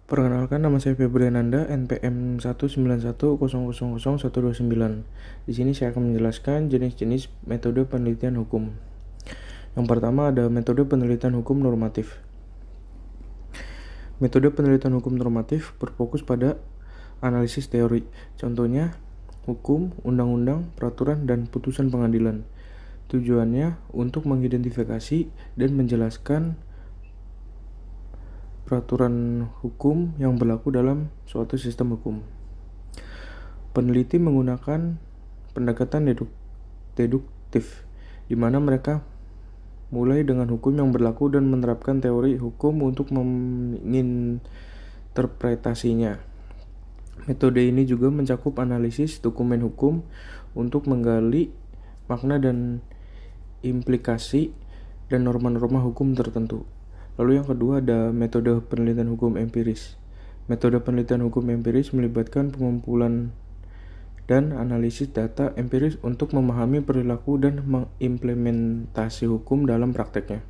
Perkenalkan, nama saya Febriananda, NPM 191000129. Di sini saya akan menjelaskan jenis-jenis metode penelitian hukum. Yang pertama ada metode penelitian hukum normatif. Metode penelitian hukum normatif berfokus pada analisis teori. Contohnya, hukum, undang-undang, peraturan, dan putusan pengadilan. Tujuannya untuk mengidentifikasi dan menjelaskan peraturan hukum yang berlaku dalam suatu sistem hukum. Peneliti menggunakan pendekatan deduktif, di mana mereka mulai dengan hukum yang berlaku dan menerapkan teori hukum untuk menginterpretasinya. Metode ini juga mencakup analisis dokumen hukum untuk menggali makna dan implikasi dan norma-norma hukum tertentu. Lalu yang kedua ada metode penelitian hukum empiris. Metode penelitian hukum empiris melibatkan pengumpulan dan analisis data empiris untuk memahami perilaku dan mengimplementasi hukum dalam prakteknya.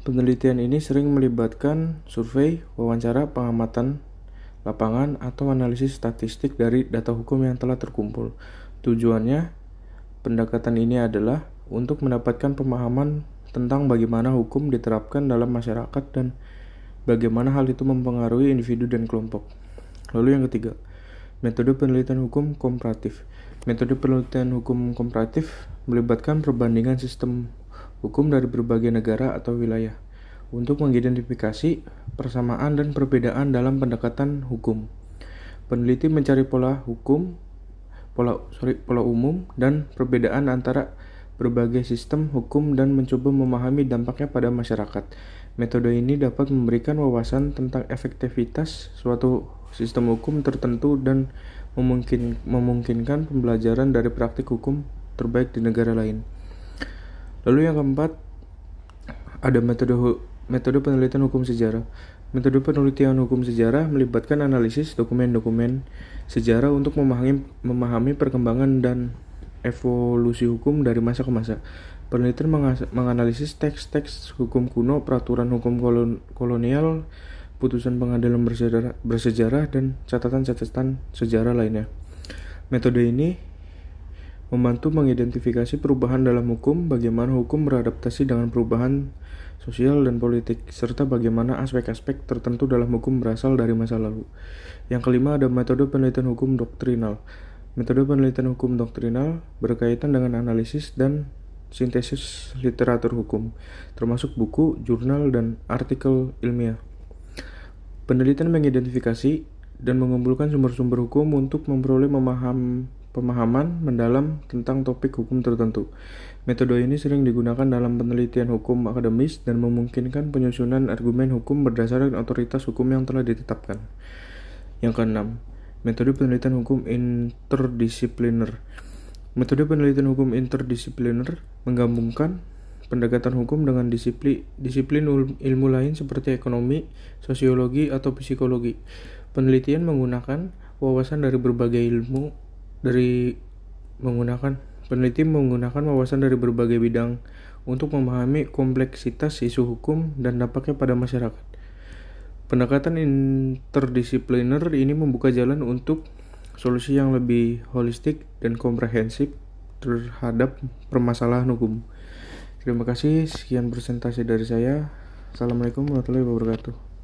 Penelitian ini sering melibatkan survei, wawancara, pengamatan lapangan, atau analisis statistik dari data hukum yang telah terkumpul. Tujuannya, pendekatan ini adalah untuk mendapatkan pemahaman tentang bagaimana hukum diterapkan dalam masyarakat dan bagaimana hal itu mempengaruhi individu dan kelompok. Lalu yang ketiga, metode penelitian hukum komparatif. Metode penelitian hukum komparatif melibatkan perbandingan sistem hukum dari berbagai negara atau wilayah untuk mengidentifikasi persamaan dan perbedaan dalam pendekatan hukum. Peneliti mencari pola umum dan perbedaan antara berbagai sistem hukum dan mencoba memahami dampaknya pada masyarakat. Metode ini dapat memberikan wawasan tentang efektivitas suatu sistem hukum tertentu dan memungkinkan pembelajaran dari praktik hukum terbaik di negara lain. Lalu yang keempat, ada metode penelitian hukum sejarah. Metode penelitian hukum sejarah melibatkan analisis dokumen-dokumen sejarah untuk memahami perkembangan dan evolusi hukum dari masa ke masa. Penelitian menganalisis teks-teks hukum kuno, peraturan hukum kolonial, putusan pengadilan bersejarah, dan catatan-catatan sejarah lainnya. Metode ini membantu mengidentifikasi perubahan dalam hukum, bagaimana hukum beradaptasi dengan perubahan sosial dan politik, serta bagaimana aspek-aspek tertentu dalam hukum berasal dari masa lalu. Yang kelima ada metode penelitian hukum doktrinal. Metode penelitian hukum doktrinal berkaitan dengan analisis dan sintesis literatur hukum, termasuk buku, jurnal, dan artikel ilmiah. Penelitian mengidentifikasi dan mengumpulkan sumber-sumber hukum untuk memperoleh pemahaman mendalam tentang topik hukum tertentu. Metode ini sering digunakan dalam penelitian hukum akademis dan memungkinkan penyusunan argumen hukum berdasarkan otoritas hukum yang telah ditetapkan. Yang keenam, metode penelitian hukum interdisipliner. Metode penelitian hukum interdisipliner menggabungkan pendekatan hukum dengan disiplin ilmu lain seperti ekonomi, sosiologi, atau psikologi. Penelitian menggunakan wawasan dari berbagai bidang untuk memahami kompleksitas isu hukum dan dampaknya pada masyarakat. Pendekatan interdisipliner ini membuka jalan untuk solusi yang lebih holistik dan komprehensif terhadap permasalahan hukum. Terima kasih, sekian presentasi dari saya. Assalamualaikum warahmatullahi wabarakatuh.